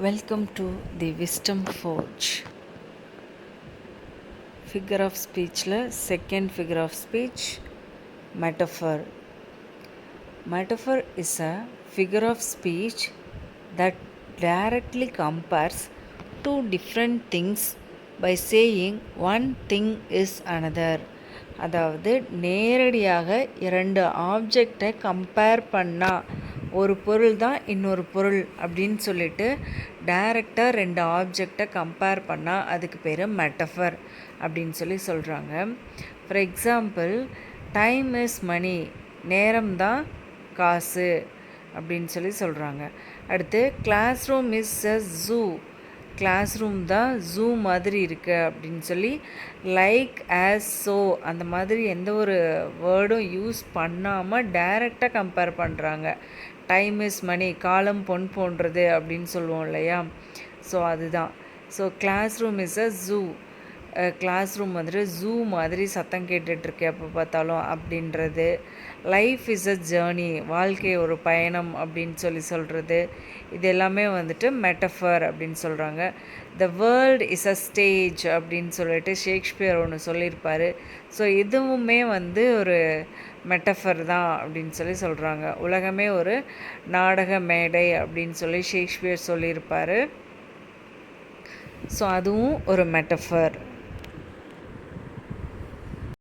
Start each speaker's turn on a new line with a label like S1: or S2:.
S1: Welcome to the Wisdom Forge. Figure of speechல second figure of speech metaphor. Metaphor is a figure of speech that directly compares two different things by saying one thing is another. அதாவது நேரடியாக இரண்டு ஆப்ஜெக்டை compare பண்ணால் ஒரு பொருள் தான் இன்னொரு பொருள் அப்படின்னு சொல்லிட்டு டைரெக்டாக ரெண்டு ஆப்ஜெக்டை கம்பேர் பண்ணால் அதுக்கு பேர் மெட்டஃபர் அப்படின்னு சொல்லி சொல்கிறாங்க. For example, time is money, நேரம் தான் காசு அப்படின்னு சொல்லி சொல்கிறாங்க. அடுத்து, classroom is a zoo, classroom தான் ஜூ மாதிரி இருக்குது அப்படின்னு சொல்லி லைக் ஆஸ் ஸோ அந்த மாதிரி எந்த ஒரு வேர்டும் யூஸ் பண்ணாமல் டைரெக்டாக கம்பேர் பண்ணுறாங்க. டைம் இஸ் மணி, காலம் பொன் போன்றது அப்படின்னு சொல்லுவோம் இல்லையா, ஸோ அதுதான். So classroom is a zoo, classroom வந்துட்டு ஜூ மாதிரி சத்தம் கேட்டுட்ருக்கு எப்போ பார்த்தாலும் அப்படின்றது. லைஃப் இஸ் அ ஜேர்னி, வாழ்க்கை ஒரு பயணம் அப்படின்னு சொல்லி சொல்கிறது. இது எல்லாமே வந்துட்டு மெட்டஃபர் அப்படின்னு சொல்கிறாங்க. The world is a stage அப்படின்னு சொல்லிட்டு ஷேக்ஸ்பியர் ஒன்று சொல்லியிருப்பார். ஸோ இதுவுமே வந்து ஒரு மெட்டஃபர் தான் அப்படின்னு சொல்லி சொல்கிறாங்க. உலகமே ஒரு நாடக மேடை அப்படின்னு சொல்லி ஷேக்ஸ்பியர் சொல்லியிருப்பார். ஸோ அதுவும் ஒரு மெட்டஃபர்.